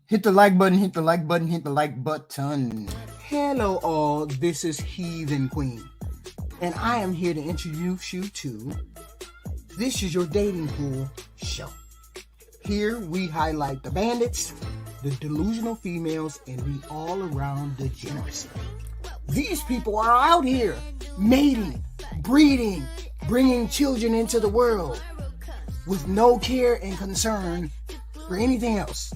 Hit the like button, hit the like button, hit the like button. Hello all, this is Heathen Queen, and I am here to introduce you to This Is Your Dating Pool Show. Here we highlight the bandits, the delusional females, and the all-around degeneracy. These people are out here mating, breeding, bringing children into the world with no care and concern for anything else.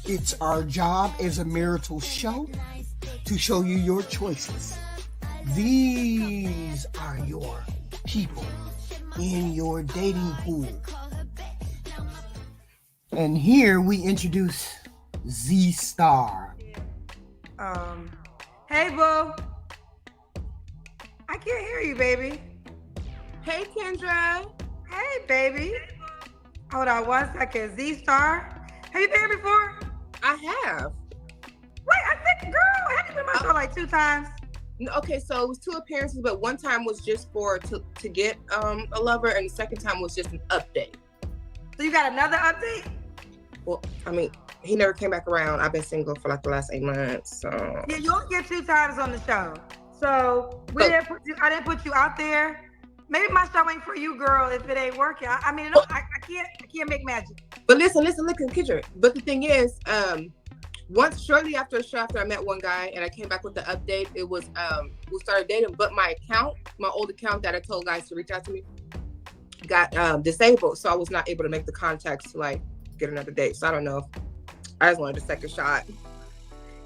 It's our job as a marital show to show you your choices. These are your people in your dating pool. And here we introduce Z Star. Hey, boo. I can't hear you, baby. Hey, Kendra. Hey, baby. Hold on one second. Z Star. Have you been here before? I have. Wait, I think, girl, have you been on my show like 2 times? Okay, so it was 2 appearances, but one time was just to get a lover, and the second time was just an update. So you got another update? Well, I mean, he never came back around. I've been single for like the last 8 months. So Yeah, you only get 2 times on the show. So I didn't put you out there. Maybe my show ain't for you, girl, if it ain't working. I mean, I can't make magic. But listen, Kendra. But the thing is, shortly after a show, after I met one guy and I came back with the update, it was we started dating, but my old account that I told guys to reach out to me got disabled, so I was not able to make the contacts to like get another date. So I don't know if I just wanted a second shot.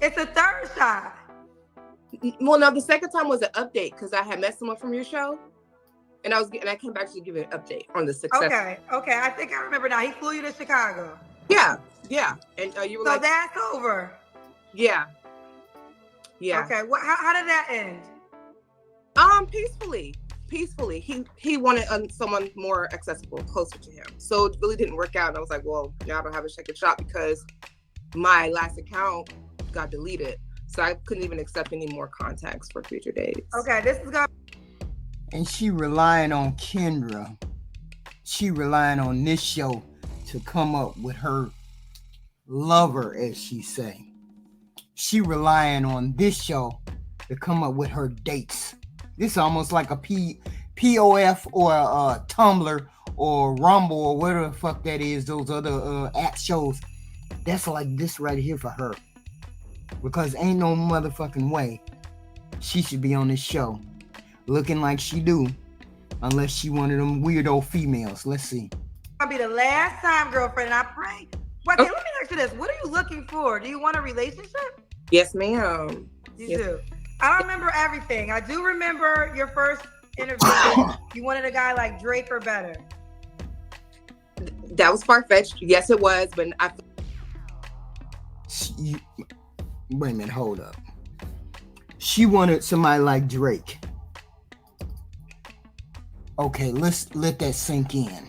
It's a third shot. Well, no, the second time was an update because I had met someone from your show. And I came back to give you an update on the success. Okay. I think I remember now. He flew you to Chicago. Yeah. And you were so like, that's over. Yeah. Okay. How did that end? Peacefully. He wanted someone more accessible, closer to him. So it really didn't work out. And I was like, well, now I don't have a second shot because my last account got deleted. So I couldn't even accept any more contacts for future dates. Okay, this is going. And she relying on Kendra. She relying on this show to come up with her lover, as she say. She relying on this show to come up with her dates. This is almost like a POF or a Tumblr or Rumble or whatever the fuck that is. Those other app shows. That's like this right here for her. Because ain't no motherfucking way she should be on this show looking like she do, unless she one of them weirdo females. Let's see. I'll be the last time, girlfriend, and I pray. Wait, let me ask you this. What are you looking for? Do you want a relationship? Yes, ma'am. You do? I don't remember everything. I do remember your first interview. You wanted a guy like Drake or better. That was far-fetched. Yes, it was, but Wait a minute, hold up. She wanted somebody like Drake. Okay, let's let that sink in.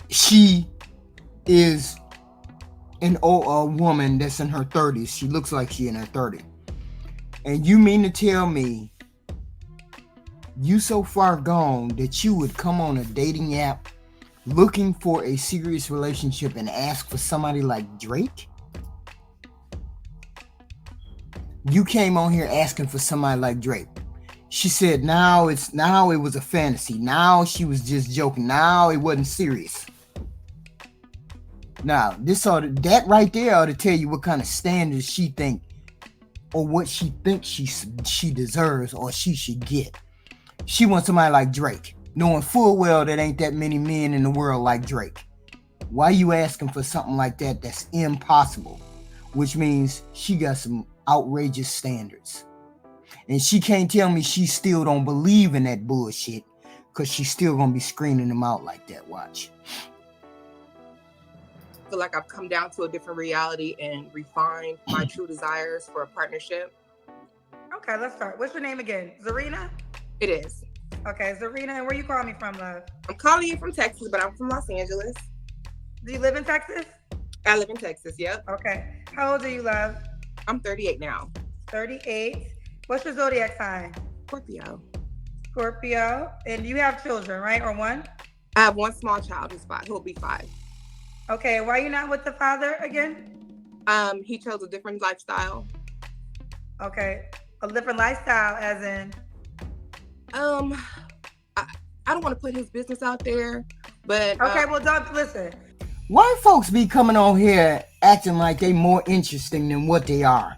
She is a woman that's in her 30s. She looks like she in her 30s. And you mean to tell me you so far gone that you would come on a dating app looking for a serious relationship and ask for somebody like Drake? You came on here asking for somebody like Drake. She said now it was a fantasy. Now she was just joking. Now it wasn't serious. Now that right there ought to tell you what kind of standards she think, or what she thinks she deserves or she should get. She wants somebody like Drake, knowing full well that ain't that many men in the world like Drake. Why you asking for something like that that's impossible? Which means she got some outrageous standards. And she can't tell me she still don't believe in that bullshit, because she's still going to be screaming them out like that. Watch. I feel like I've come down to a different reality and refined my true desires for a partnership. Okay, let's start. What's your name again? Zarina? It is. Okay, Zarina, and where you calling me from, love? I'm calling you from Texas, but I'm from Los Angeles. Do you live in Texas? I live in Texas, yep. Okay. How old are you, love? I'm 38 now. 38. What's your zodiac sign? Scorpio. And you have children, right? Or one? I have one small child who'll be 5. Okay, why you not with the father again? He chose a different lifestyle. Okay, a different lifestyle, as in. Um, I, I don't want to put his business out there, but Okay, well, don't listen. Why folks be coming on here acting like they more interesting than what they are?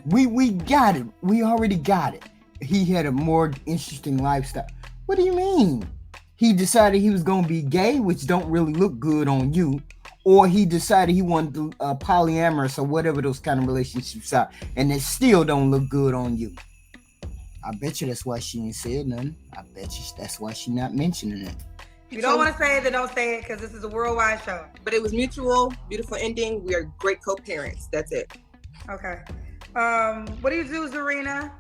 We got it. We already got it. He had a more interesting lifestyle. What do you mean? He decided he was gonna be gay, which don't really look good on you, or he decided he wanted to polyamorous or whatever those kind of relationships are, and it still don't look good on you. I bet you that's why she ain't said nothing. I bet you that's why she not mentioning it. If you don't want to say it, then don't say it, because this is a worldwide show. But it was mutual, beautiful ending. We are great co-parents. That's it. Okay. What do you do, Zarina?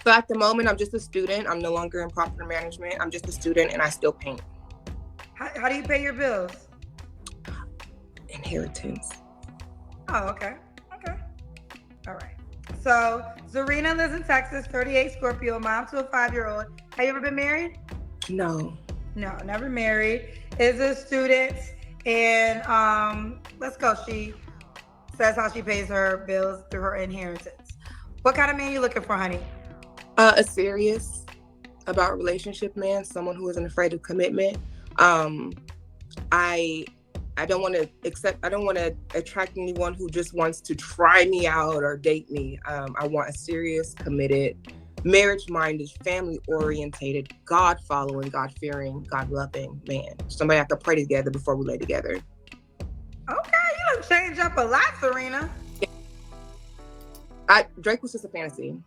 So at the moment, I'm just a student. I'm no longer in property management. I'm just a student, and I still paint. How do you pay your bills? Inheritance. Oh, okay. Okay. All right. So Zarina lives in Texas, 38, Scorpio, mom to a 5-year-old. Have you ever been married? No. No, never married. Is a student, and let's go. She says how she pays her bills through her inheritance. What kind of man you looking for, honey? A serious about relationship man, someone who isn't afraid of commitment. I don't want to attract anyone who just wants to try me out or date me. I want a serious, committed, marriage-minded, family-orientated, God-following, God-fearing, God-loving man. Somebody I could pray together before we lay together. Okay, you done changed up a lot, Serena. Drake was just a fantasy.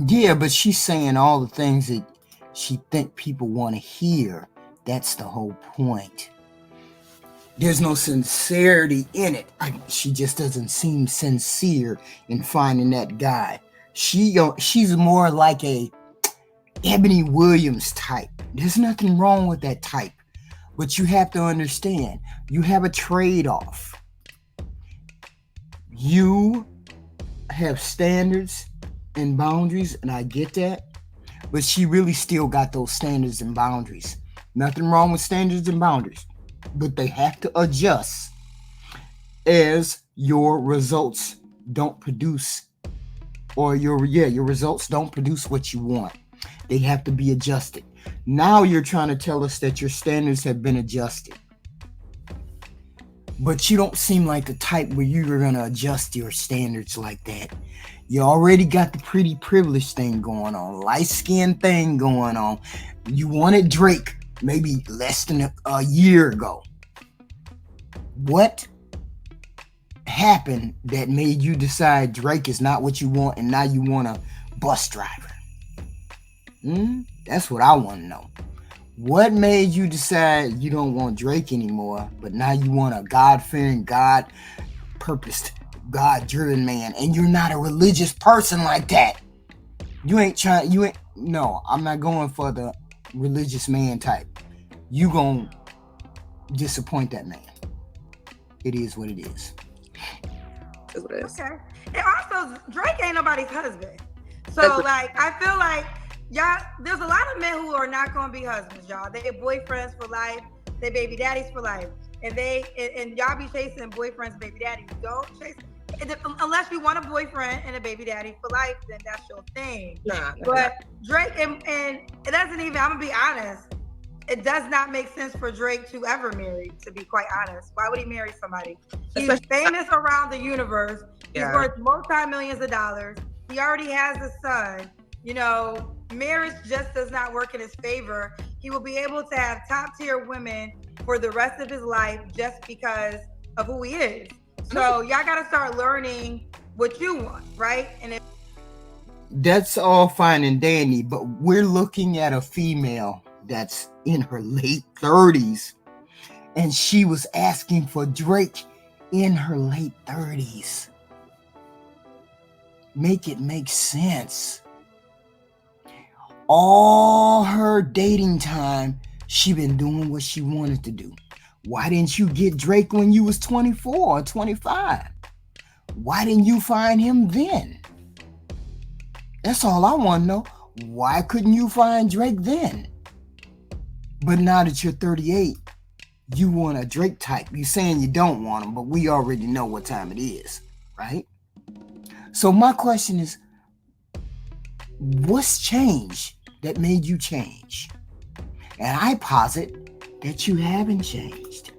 Yeah, but she's saying all the things that she think people want to hear. That's the whole point. There's no sincerity in it. She just doesn't seem sincere in finding that guy. She's more like a Ebony Williams type. There's nothing wrong with that type. But you have to understand, you have a trade-off. You have standards and boundaries, and I get that. But she really still got those standards and boundaries. Nothing wrong with standards and boundaries. But they have to adjust as your results don't produce, or your results don't produce what you want. They have to be adjusted. Now you're trying to tell us that your standards have been adjusted. But you don't seem like the type where you're going to adjust your standards like that. You already got the pretty privilege thing going on, light skin thing going on. You wanted Drake maybe less than a year ago. What happened that made you decide Drake is not what you want and now you want a bus driver? That's what I want to know. What made you decide you don't want Drake anymore, but now you want a God-fearing, God-purposed, God-driven man, and you're not a religious person like that? No, I'm not going for the religious man type. You gonna disappoint that man. It is what it is. That's what it is. Okay. And also, Drake ain't nobody's husband. So, I feel like, y'all, there's a lot of men who are not going to be husbands, y'all. They're boyfriends for life. They're baby daddies for life. And y'all be chasing boyfriends and baby daddies. Don't chase, unless you want a boyfriend and a baby daddy for life, then that's your thing. But Drake, and it doesn't even, I'm going to be honest, it does not make sense for Drake to ever marry, to be quite honest. Why would he marry somebody? He's famous around the universe. He's worth multi-millions of dollars. He already has a son. Marriage just does not work in his favor. He will be able to have top-tier women for the rest of his life just because of who he is. So y'all got to start learning what you want, right? And that's all fine and dandy, but we're looking at a female that's in her late 30s, and she was asking for Drake in her late 30s. Make it make sense. All her dating time, she been doing what she wanted to do. Why didn't you get Drake when you was 24 or 25? Why didn't you find him then? That's all I want to know. Why couldn't you find Drake then? But now that you're 38 you want a Drake type. You're saying you don't want him, but we already know what time it is, right? So my question is, what's changed that made you change? And I posit that you haven't changed.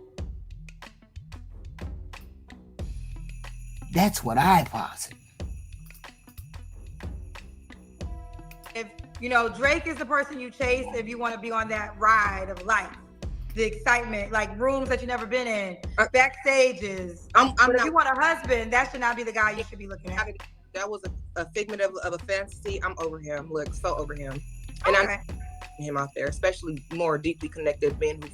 That's what I posit. If Drake is the person you chase if you want to be on that ride of life, the excitement, like rooms that you've never been in, backstages. But if you want a husband, that should not be the guy you should be looking at. That was a figment of a fantasy. I'm over him. Look, so over him. And I'm him out there, especially more deeply connected men who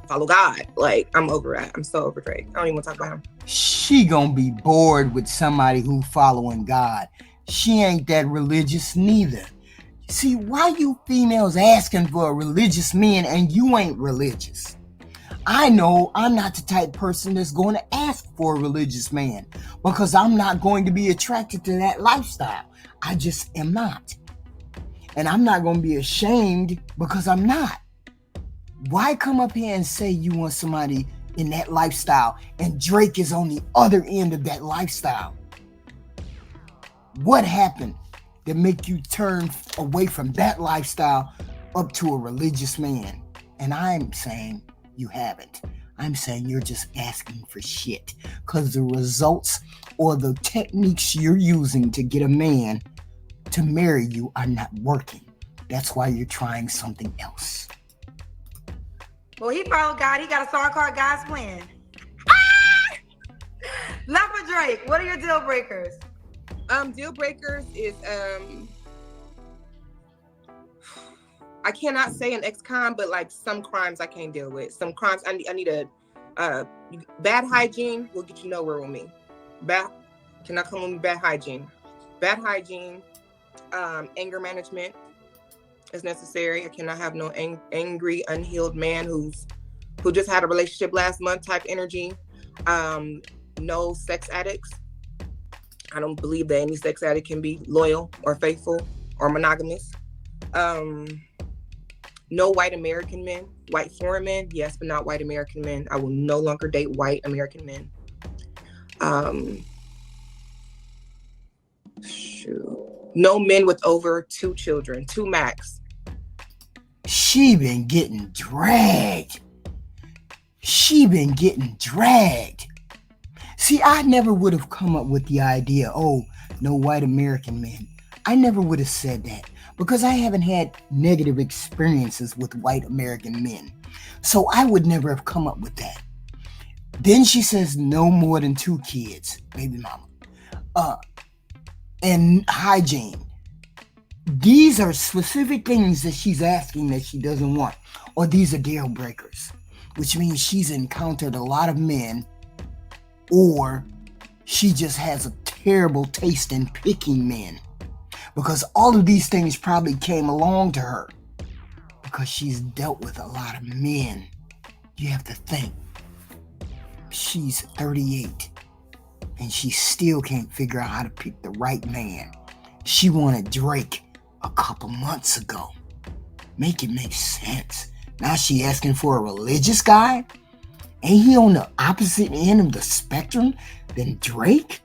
follow God. Like, I'm over it. I'm so over Drake. I don't even want to talk about him. She gonna be bored with somebody who following God. She ain't that religious neither. See, why you females asking for a religious man and you ain't religious? I know I'm not the type person that's going to ask for a religious man because I'm not going to be attracted to that lifestyle. I just am not. And I'm not going to be ashamed because I'm not. Why come up here and say you want somebody in that lifestyle and Drake is on the other end of that lifestyle? What happened that make you turn away from that lifestyle up to a religious man? And I'm saying you haven't. I'm saying you're just asking for shit because the results or the techniques you're using to get a man to marry you are not working. That's why you're trying something else. Well, he followed God. He got a song called God's Plan. Love for Drake. What are your deal breakers? Deal breakers is I cannot say an ex-con, but like some crimes I can't deal with. Some crimes I need a bad hygiene will get you nowhere with me. Cannot come with me. Bad hygiene, anger management is necessary. I cannot have no angry, unhealed man who just had a relationship last month type energy. No sex addicts. I don't believe that any sex addict can be loyal or faithful or monogamous. No white American men. White foreign men, yes, but not white American men. I will no longer date white American men. No men with over 2 children, 2 max. She been getting dragged. See, I never would have come up with the idea, no white American men. I never would have said that because I haven't had negative experiences with white American men. So I would never have come up with that. Then she says no more than 2 kids, baby mama. And hygiene. These are specific things that she's asking that she doesn't want. Or these are deal breakers, which means she's encountered a lot of men, or she just has a terrible taste in picking men. Because all of these things probably came along to her because she's dealt with a lot of men. You have to think. She's 38 and she still can't figure out how to pick the right man. She wanted Drake a couple months ago. Make it make sense. Now she asking for a religious guy? Ain't he on the opposite end of the spectrum than Drake?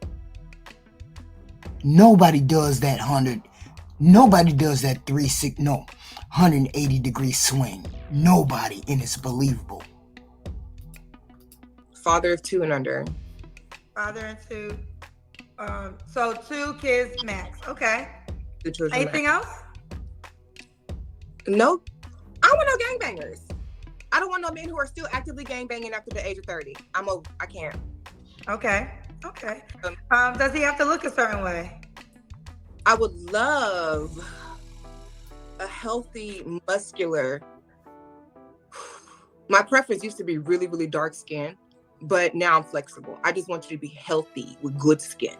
Nobody does that 180 degree swing. Nobody, and it's believable. Father of 2 and under. Father and 2. So 2 kids max. Okay. The children. Anything else? No. I want no gangbangers. I don't want no men who are still actively gangbanging after the age of 30. I can't. Okay. Does he have to look a certain way? I would love a healthy, muscular. My preference used to be really, really dark skin, but now I'm flexible. I just want you to be healthy with good skin,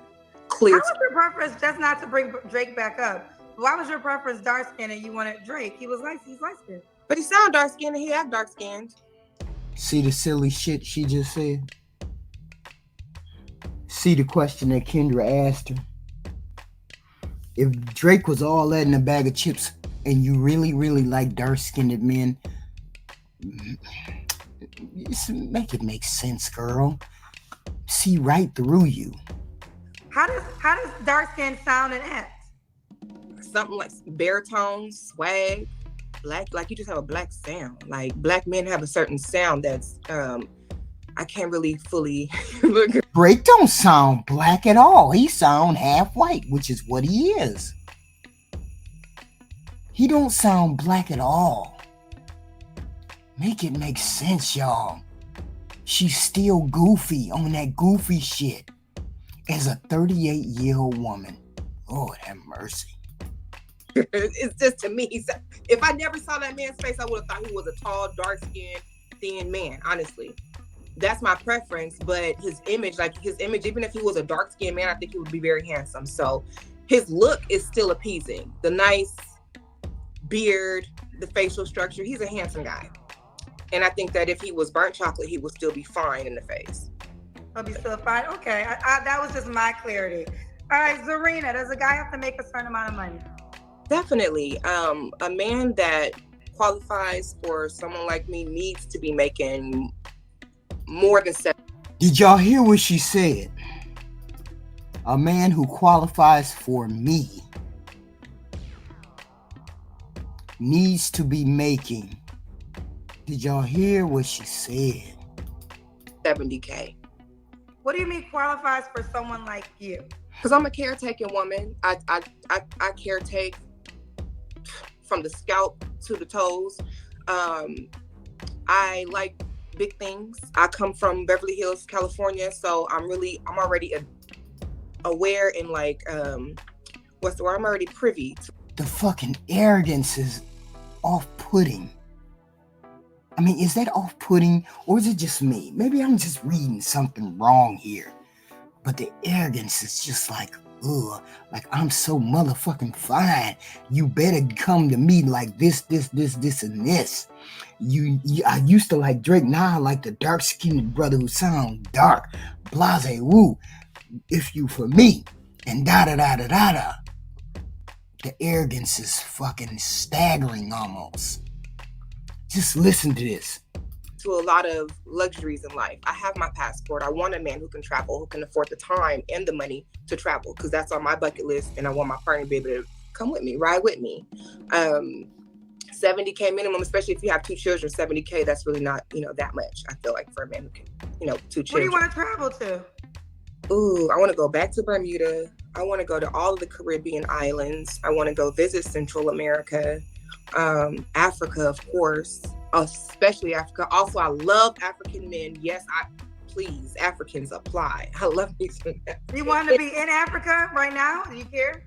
clear. How was your preference, just not to bring Drake back up? Why was your preference dark skin and you wanted Drake? He's light skinned. But he sound dark skinned and he act dark skinned. See the silly shit she just said? See the question that Kendra asked her? If Drake was all that in a bag of chips and you really, really like dark-skinned men, Make it make sense, girl. See right through you. How does dark skin sound and act? Something like baritone, swag, black. Like you just have a black sound. Like black men have a certain sound that's I can't really fully look. Drake don't sound black at all. He sound half white, which is what he is. He don't sound black at all. Make it make sense, y'all. She's still goofy on that goofy shit as a 38-year-old woman. Lord have mercy. It's just to me. If I never saw that man's face, I would have thought he was a tall, dark-skinned, thin man. Honestly, that's my preference. But his image, even if he was a dark-skinned man, I think he would be very handsome. So his look is still appeasing. The nice beard, the facial structure. He's a handsome guy. And I think that if he was burnt chocolate, he would still be fine in the face. He'll be still fine? Okay, that was just my clarity. All right, Zarina, does a guy have to make a certain amount of money? Definitely. A man that qualifies for someone like me needs to be making more than $7. Did y'all hear what she said? A man who qualifies for me needs to be making. Did y'all hear what she said? $70K. What do you mean qualifies for someone like you? Because I'm a caretaking woman. I caretake from the scalp to the toes. I like big things. I come from Beverly Hills, California, so I'm already aware and like what's the word? I'm already privy to. The fucking arrogance is off-putting. I mean, is that off-putting or is it just me? Maybe I'm just reading something wrong here. But the arrogance is just like, ugh, like I'm so motherfucking fine. You better come to me like this, and this. I used to like Drake, now I like the dark-skinned brother who sounds dark. Blase, woo. If you for me. And da-da-da-da-da-da. The arrogance is fucking staggering almost. Just listen to this. To a lot of luxuries in life. I have my passport. I want a man who can travel, who can afford the time and the money to travel, because that's on my bucket list, and I want my partner to be able to come with me, ride with me. $70K minimum, especially if you have 2 children. $70K, that's really not, that much. I feel like for a man who can, 2 children. Where do you want to travel to? Ooh, I want to go back to Bermuda. I want to go to all of the Caribbean islands. I want to go visit Central America, Africa, of course, especially Africa. Also, I love African men. Yes, please, Africans apply. I love these men. You want to be in Africa right now? Do you care?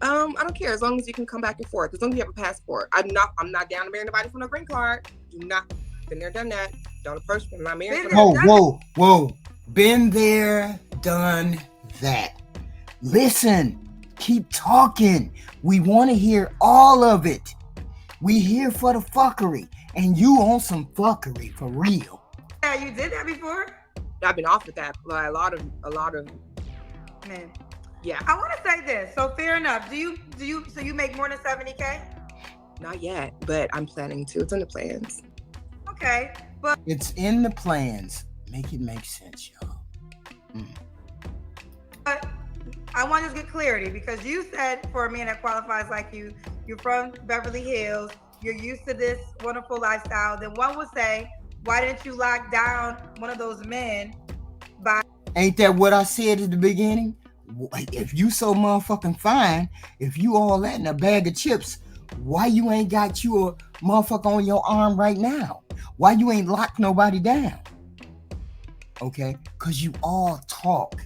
I don't care, as long as you can come back and forth. As long as you have a passport. I'm not down to marry anybody from a green card. Do not. Been there, done that. Don't approach me. I'm not married. Whoa. Been there, done that. Listen, keep talking. We want to hear all of it. We here for the fuckery, and you on some fuckery for real. Yeah, you did that before? I've been offered that by a lot of men. Yeah. I want to say this. So fair enough. So you make more than $70K? Not yet, but I'm planning to. It's in the plans. Okay, but it's in the plans. Make it make sense, y'all. But I want to get clarity, because you said for a man that qualifies like you, you're from Beverly Hills, you're used to this wonderful lifestyle. Then one would say, why didn't you lock down one of those men by... Ain't that what I said at the beginning? If you so motherfucking fine, if you all that in a bag of chips, why you ain't got you a motherfucker on your arm right now? Why you ain't locked nobody down? Okay? Because you all talk.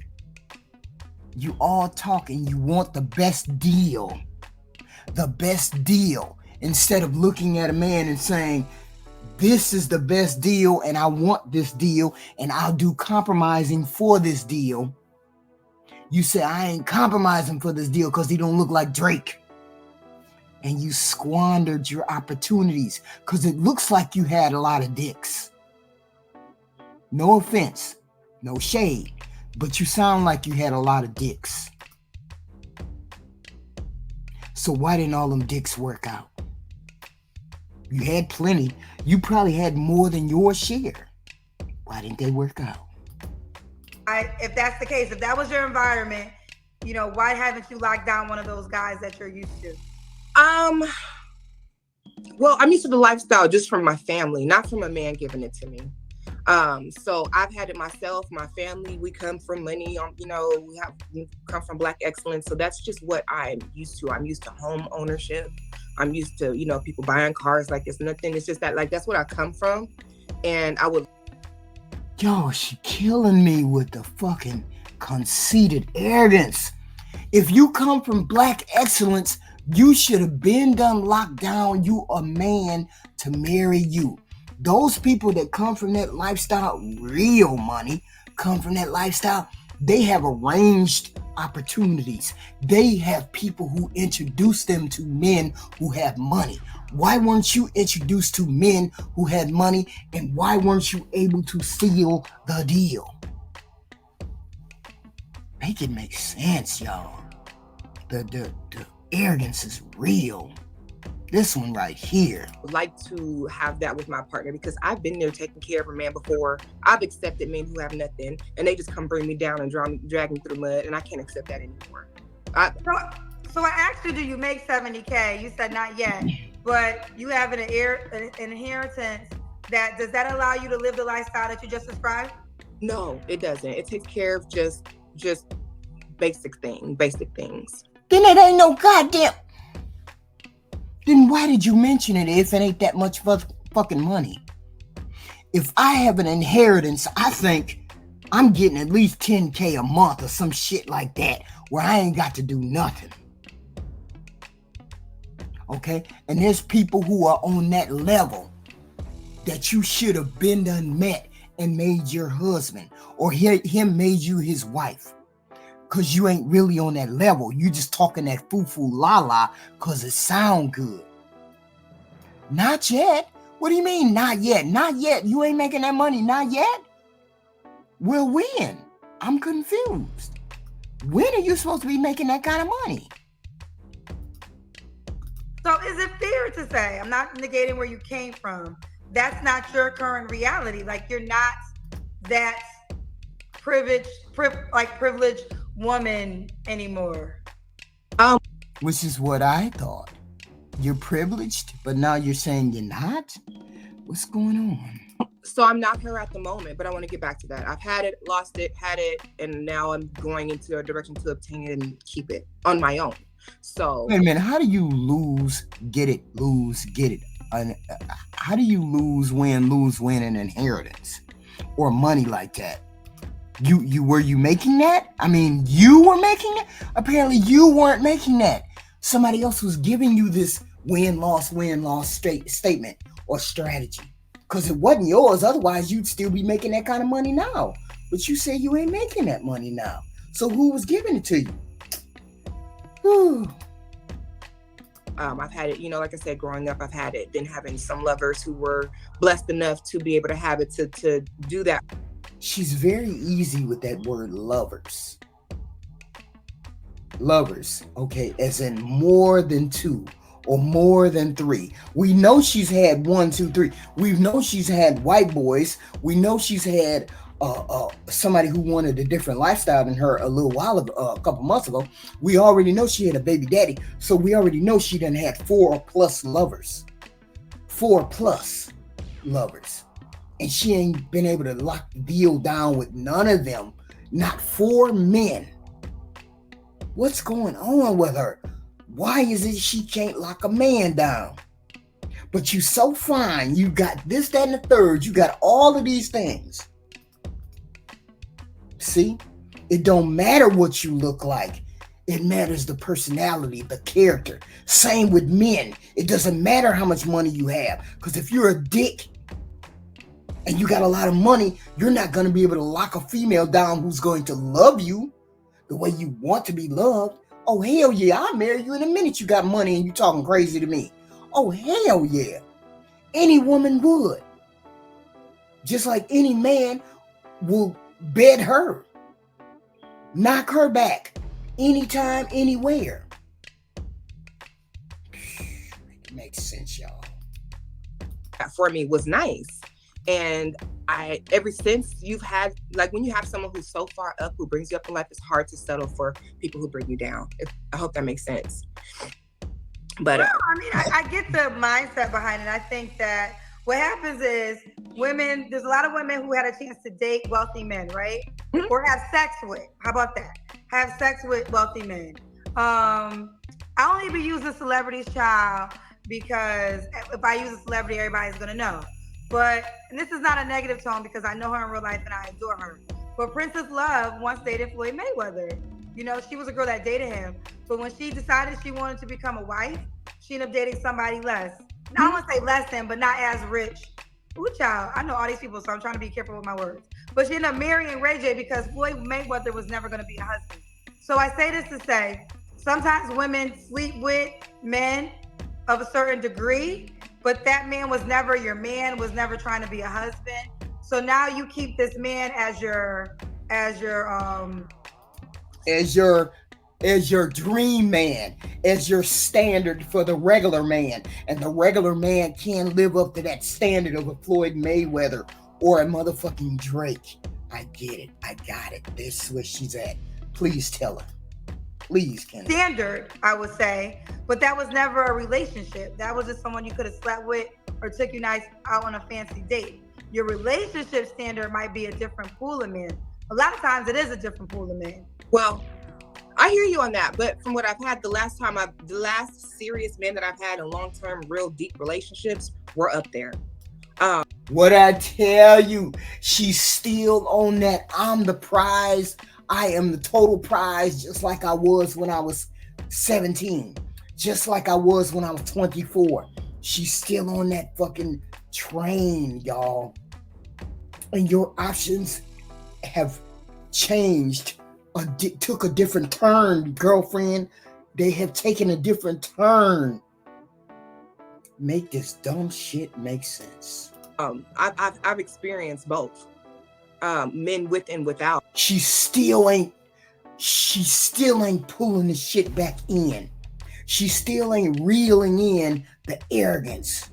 You all talk and you want the best deal. The best deal. Instead of looking at a man and saying, this is the best deal and I want this deal and I'll do compromising for this deal. You say, I ain't compromising for this deal because he don't look like Drake. And you squandered your opportunities because it looks like you had a lot of dicks. No offense, no shade, but you sound like you had a lot of dicks. So why didn't all them dicks work out? You had plenty. You probably had more than your share. Why didn't they work out? If that's the case, if that was your environment, you know, why haven't you locked down one of those guys that you're used to? Well, I'm used to the lifestyle just from my family, not from a man giving it to me. So I've had it myself, my family, we come from money, you know, we come from Black excellence. So that's just what I'm used to. I'm used to home ownership. I'm used to, you know, people buying cars like it's nothing. It's just that, like, that's what I come from. And I would. Yo, she killing me with the fucking conceited arrogance. If you come from Black excellence, you should have been done locked down. You a man to marry you. Those people that come from that lifestyle, real money, come from that lifestyle, they have arranged opportunities. They have people who introduce them to men who have money. Why weren't you introduced to men who had money, and why weren't you able to seal the deal? Make it make sense, y'all. The arrogance is real. This one right here. Would like to have that with my partner because I've been there taking care of a man before. I've accepted men who have nothing and they just come bring me down and drag me through the mud, and I can't accept that anymore. So I asked you, do you make 70K? You said not yet, but you have an inheritance. Does that allow you to live the lifestyle that you just described? No, it doesn't. It takes care of just basic things. Then it ain't no goddamn. Then why did you mention it if it ain't that much fucking money? If I have an inheritance, I think I'm getting at least 10K a month or some shit like that where I ain't got to do nothing. Okay? And there's people who are on that level that you should have been done met and made your husband, or him made you his wife. Because you ain't really on that level. You just talking that foo-foo la-la because it sound good. Not yet. What do you mean, not yet? Not yet. You ain't making that money, not yet? Well, when? I'm confused. When are you supposed to be making that kind of money? So is it fair to say, I'm not negating where you came from, that's not your current reality? Like, you're not that privileged woman anymore? Which is what I thought. You're privileged, but now you're saying you're not? What's going on? So I'm not her at the moment, but I want to get back to that. I've had it, lost it, had it, and now I'm going into a direction to obtain it and keep it on my own. So wait a minute, how do you lose, get it? How do you lose, win an inheritance or money like that? Were you making that? I mean, you were making it? Apparently you weren't making that. Somebody else was giving you this win-loss statement or strategy. Because it wasn't yours. Otherwise, you'd still be making that kind of money now. But you say you ain't making that money now. So who was giving it to you? Whew. I've had it, like I said, growing up, I've had it, been having some lovers who were blessed enough to be able to have it to do that. She's very easy with that word lovers. Lovers, okay, as in more than two or more than three. We know she's had 1, 2, 3. We know she's had white boys. We know she's had somebody who wanted a different lifestyle than her a little while ago, a couple months ago. We already know she had a baby daddy, so we already know she done had 4+ lovers. 4+ lovers. And she ain't been able to lock the deal down with none of them. Not 4 men. What's going on with her? Why is it she can't lock a man down? But you so fine. You got this, that, and the third. You got all of these things. See? It don't matter what you look like. It matters the personality, the character. Same with men. It doesn't matter how much money you have. Because if you're a dick and you got a lot of money, you're not going to be able to lock a female down who's going to love you the way you want to be loved. Oh, hell yeah, I'll marry you in a minute. You got money and you talking crazy to me. Oh, hell yeah. Any woman would. Just like any man will bed her. Knock her back. Anytime, anywhere. It makes sense, y'all. That for me was nice. And ever since you've had, like, when you have someone who's so far up, who brings you up in life, it's hard to settle for people who bring you down. I hope that makes sense. But well, I mean, I get the mindset behind it. I think that what happens is women, there's a lot of women who had a chance to date wealthy men, right? Mhm. Or have sex with. How about that? Have sex with wealthy men. I only be using celebrities, child, because if I use a celebrity, everybody's gonna know. But and this is not a negative tone because I know her in real life and I adore her. But Princess Love once dated Floyd Mayweather. You know, she was a girl that dated him. But when she decided she wanted to become a wife, she ended up dating somebody less. Now, I don't want to say less than, but not as rich. Ooh, child, I know all these people, so I'm trying to be careful with my words. But she ended up marrying Ray J because Floyd Mayweather was never going to be a husband. So I say this to say, sometimes women sleep with men of a certain degree, but that man was never your man, was never trying to be a husband. So now you keep this man as your as your dream man, as your standard for the regular man. And the regular man can't live up to that standard of a Floyd Mayweather or a motherfucking Drake. I get it. I got it. This is where she's at. Please tell her. Please, Kenny. standard, I would say, but that was never a relationship. That was just someone you could have slept with or took you nice out on a fancy date. Your relationship standard might be a different pool of men. A lot of times it is a different pool of men. well, I hear you on that, but from what I've had, the last serious men that I've had in long-term, real deep relationships were up there. What I tell you, she's still on that I'm the prize. I am the total prize, just like I was when I was 17. Just like I was when I was 24. She's still on that fucking train, y'all. And your options have changed, took a different turn, girlfriend. They have taken a different turn. Make this dumb shit make sense. I've experienced both, men with and without. She still ain't pulling the shit back in. She still ain't reeling in the arrogance.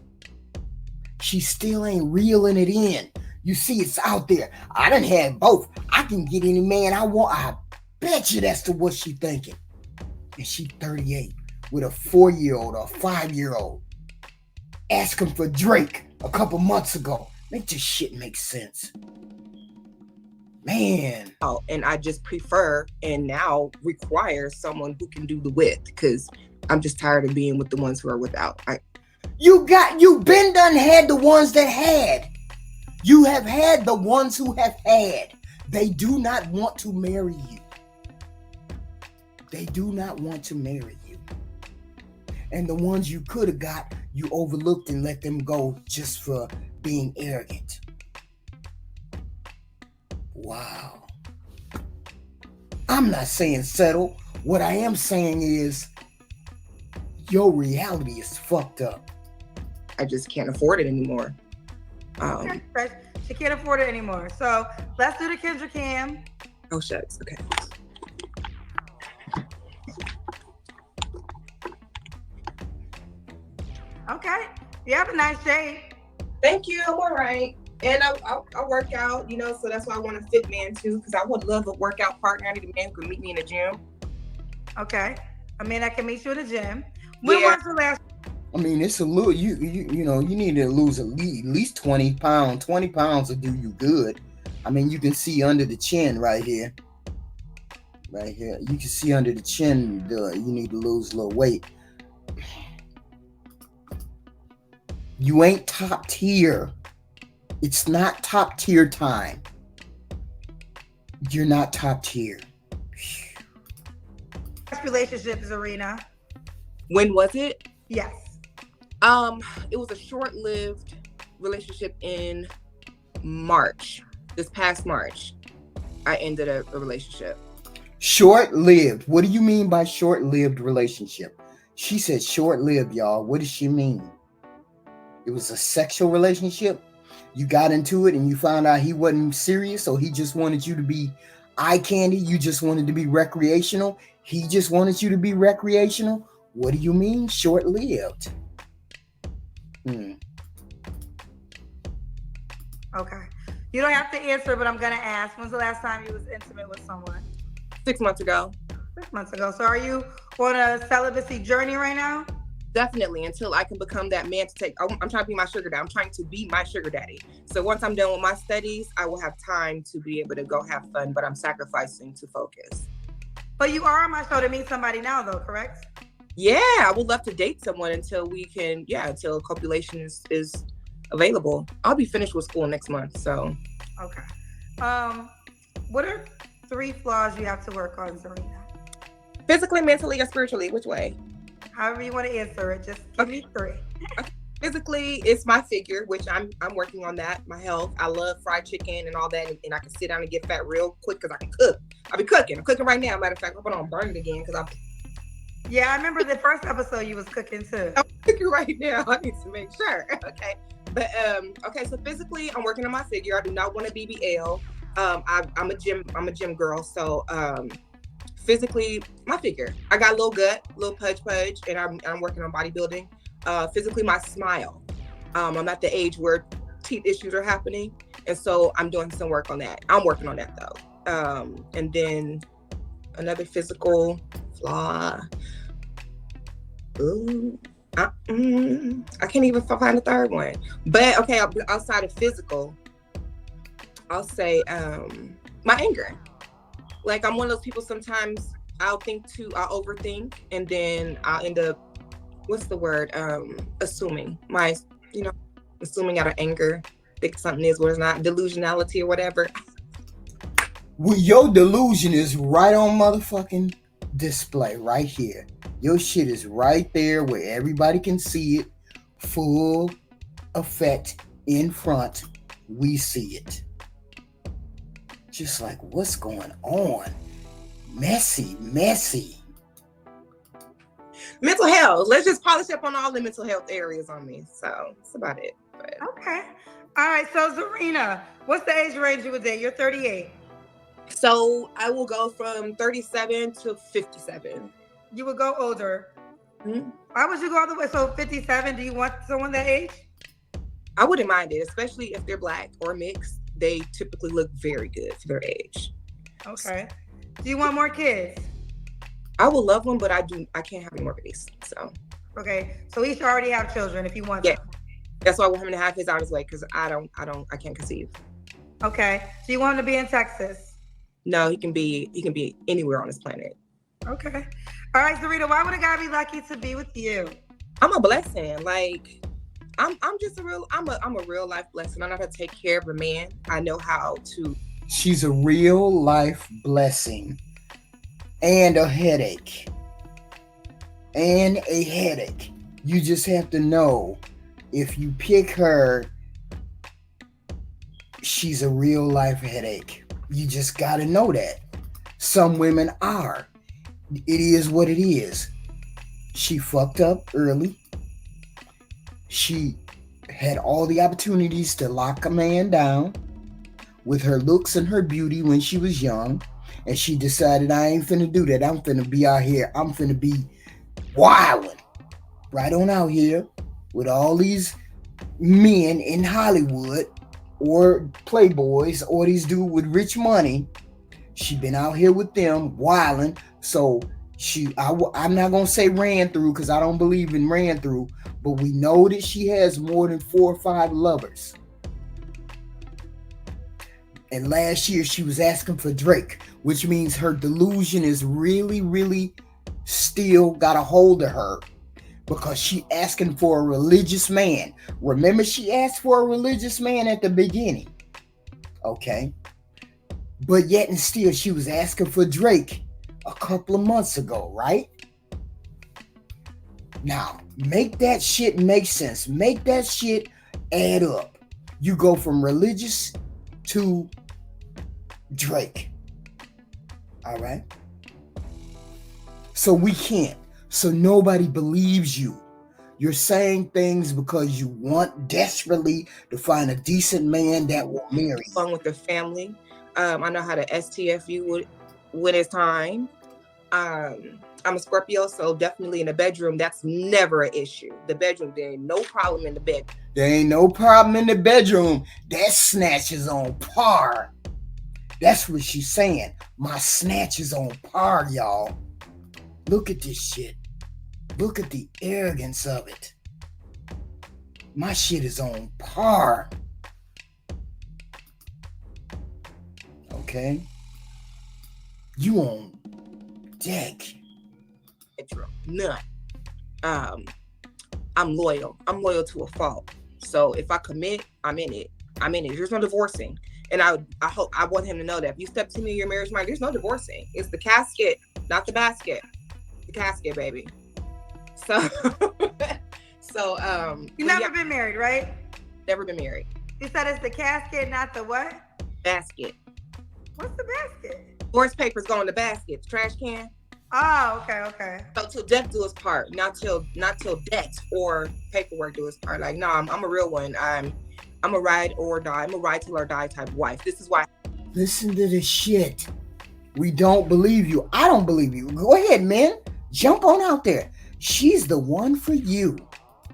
She still ain't reeling it in. You see, it's out there. I done had both. I can get any man I want. I bet you that's what she thinking. And she 38 with a 4-year-old or a 5-year-old asking for Drake a couple months ago. Make this shit make sense. Man. Oh, and I just prefer and now require someone who can do the with, because I'm just tired of being with the ones who are without. You been done had the ones that had. You have had the ones who have had. They do not want to marry you. They do not want to marry you. And the ones you could have got, you overlooked and let them go just for being arrogant. Wow. I'm not saying settle. What I am saying is your reality is fucked up. I just can't afford it anymore. She can't afford it anymore. So let's do the Kendra Cam. Oh, shucks. Okay. Okay. You have a nice shade. Thank you. I'm all right. And I work out, so that's why I want a fit man too, because I would love a workout partner. I need a man who can meet me in the gym. Okay. A man that can meet you in the gym. When was the last? I mean, it's a little, you need to lose at least 20 pounds. 20 pounds will do you good. I mean, you can see under the chin right here. Right here. You can see under the chin, you need to lose a little weight. You ain't top tier. It's not top tier time. You're not top tier. Relationships arena. When was it? Yes. It was a short-lived relationship in March. This past March, I ended a relationship. Short-lived. What do you mean by short-lived relationship? She said short-lived, y'all. What does she mean? It was a sexual relationship? You got into it and you found out he wasn't serious, so he just wanted you to be eye candy. You just wanted to be recreational. He just wanted you to be recreational. What do you mean short-lived? Okay. You don't have to answer, but I'm gonna ask. When's the last time you was intimate with someone? 6 months ago. 6 months ago. So are you on a celibacy journey right now? Definitely, until I can become that man to take. I'm trying to be my sugar daddy. I'm trying to be my sugar daddy. So once I'm done with my studies, I will have time to be able to go have fun, but I'm sacrificing to focus. But you are on my show to meet somebody now, though, correct? Yeah, I would love to date someone until we can, until copulation is available. I'll be finished with school next month, so. Okay. What are 3 flaws you have to work on, Zarina? Physically, mentally, or spiritually, which way? However you want to answer it, just give me 3. Okay. Physically, it's my figure, which I'm working on that. My health. I love fried chicken and all that, and I can sit down and get fat real quick because I can cook. I'll be cooking. I'm cooking right now. Matter of fact, I'm gonna burn it again because I'm. Yeah, I remember the first episode you was cooking too. I'm cooking right now. I need to make sure. Okay, but okay. So physically, I'm working on my figure. I do not want a BBL. I'm a gym girl. So physically, my figure. I got a little gut, little pudge, and I'm working on bodybuilding. Physically, my smile. I'm at the age where teeth issues are happening, and so I'm doing some work on that. I'm working on that though. And then another physical flaw. Ooh, I can't even find a third one. But okay, outside of physical, I'll say my anger. Like I'm one of those people. Sometimes I'll overthink, and then I'll end up. What's the word? Assuming assuming out of anger, think something is what it's not, delusionality or whatever. Well, your delusion is right on motherfucking display right here. Your shit is right there where everybody can see it. Full effect in front. We see it. Just like, what's going on? Messy. Mental health. Let's just polish up on all the mental health areas on me. So that's about it. But. Okay. All right. So Zarina, what's the age range you would date? You're 38. So I will go from 37 to 57. You would go older. Mm-hmm. Why would you go all the way? So 57, do you want someone that age? I wouldn't mind it, especially if they're Black or mixed. They typically look very good for their age. Okay. Do you want more kids? I would love one, but I can't have any more babies. So. Okay. So he should already have children if you want Yeah. them. That's why I want him to have his out his way, because I can't conceive. Okay. Do you want him to be in Texas? No, he can be anywhere on this planet. Okay. All right, Zarina, why would a guy be lucky to be with you? I'm a blessing. Like I'm a real life blessing. I know how to take care of a man. I know how to. She's a real life blessing and a headache. You just have to know if you pick her, she's a real life headache. You just got to know that. Some women are. It is what it is. She fucked up early. She had all the opportunities to lock a man down with her looks and her beauty when she was young. And she decided, I ain't finna do that. I'm finna be out here. I'm finna be wildin'. Right on out here with all these men in Hollywood or playboys or these dudes with rich money. She been out here with them wildin'. So I'm not going to say ran through because I don't believe in ran through, but we know that she has more than 4 or 5 lovers. And last year she was asking for Drake, which means her delusion is really, really still got a hold of her because she asking for a religious man. Remember, she asked for a religious man at the beginning. Okay. But yet and still she was asking for Drake a couple of months ago, right? Now, make that shit make sense. Make that shit add up. You go from religious to Drake. All right? So we can't. So nobody believes you. You're saying things because you want desperately to find a decent man that will marry you. Along with the family. I know how to STF you when it's time. I'm a Scorpio, so definitely in the bedroom, that's never an issue. The bedroom, there ain't no problem in the bed. There ain't no problem in the bedroom. That snatch is on par. That's what she's saying. My snatch is on par, y'all. Look at this shit. Look at the arrogance of it. My shit is on par. Okay? You on deck. Bedroom, none. I'm loyal. I'm loyal to a fault. So if I commit, I'm in it. There's no divorcing. And I want him to know that if you step to me in your marriage mind, there's no divorcing. It's the casket, not the basket. The casket, baby. So You never been married, right? Never been married. You said it's the casket, not the what? Basket. What's the basket? Divorce papers go in the basket. The trash can. Oh, okay. So till death do us part, not till debt or paperwork do us part. Like, no, I'm a real one. I'm a ride or die. I'm a ride till or die type wife. This is why. Listen to this shit. We don't believe you. I don't believe you. Go ahead, man. Jump on out there. She's the one for you.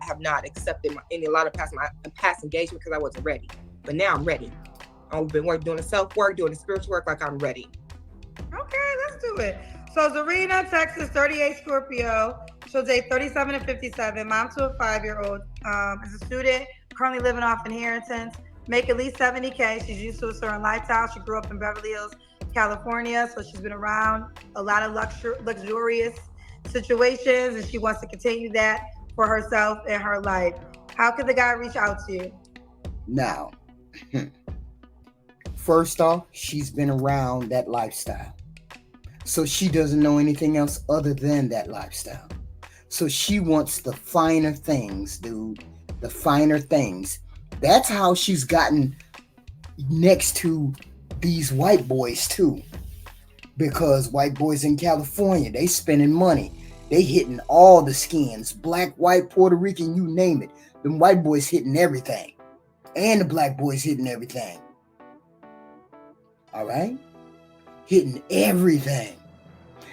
I have not accepted a lot of past engagement because I wasn't ready. But now I'm ready. I've been doing the self-work, doing the spiritual work, like I'm ready. Okay, let's do it. So Zarina, Texas, 38 Scorpio. She'll date 37 to 57, mom to a 5-year-old. Is a student, currently living off inheritance, make at least $70K. She's used to a certain lifestyle. She grew up in Beverly Hills, California, so she's been around a lot of luxurious situations, and she wants to continue that for herself and her life. How could the guy reach out to you? Now, first off, she's been around that lifestyle. So she doesn't know anything else other than that lifestyle. So she wants the finer things, dude. The finer things. That's how she's gotten next to these white boys too. Because white boys in California, they spending money. They hitting all the skins. Black, white, Puerto Rican, you name it. Them white boys hitting everything. And the black boys hitting everything. All right? Hitting everything.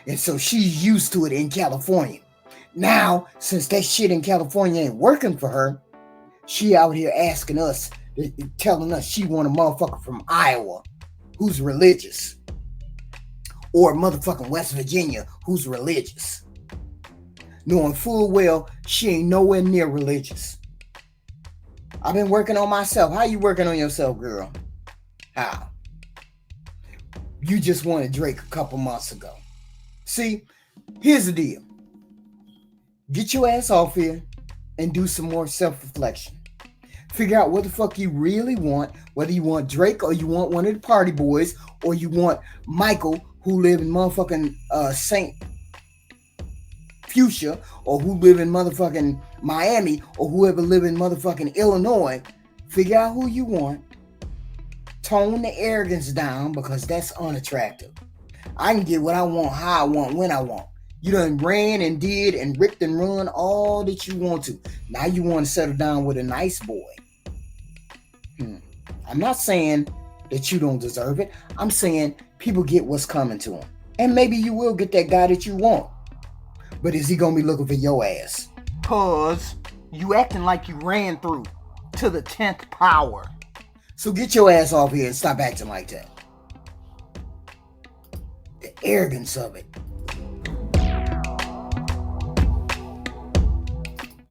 And so she's used to it in California. Now, since that shit in California ain't working for her, she out here asking us, telling us she want a motherfucker from Iowa who's religious. Or motherfucking West Virginia who's religious. Knowing full well she ain't nowhere near religious. I've been working on myself. How you working on yourself, girl? How? You just wanted Drake a couple months ago. See, here's the deal. Get your ass off here and do some more self-reflection. Figure out what the fuck you really want, whether you want Drake or you want one of the party boys or you want Michael who live in motherfucking St. Fuchsia or who live in motherfucking Miami or whoever live in motherfucking Illinois. Figure out who you want. Tone the arrogance down because that's unattractive. I can get what I want, how I want, when I want. You done ran and did and ripped and run all that you want to. Now you want to settle down with a nice boy. I'm not saying that you don't deserve it. I'm saying people get what's coming to them. And maybe you will get that guy that you want. But is he going to be looking for your ass? Cause you acting like you ran through to the 10th power. So get your ass off here and stop acting like that. The arrogance of it.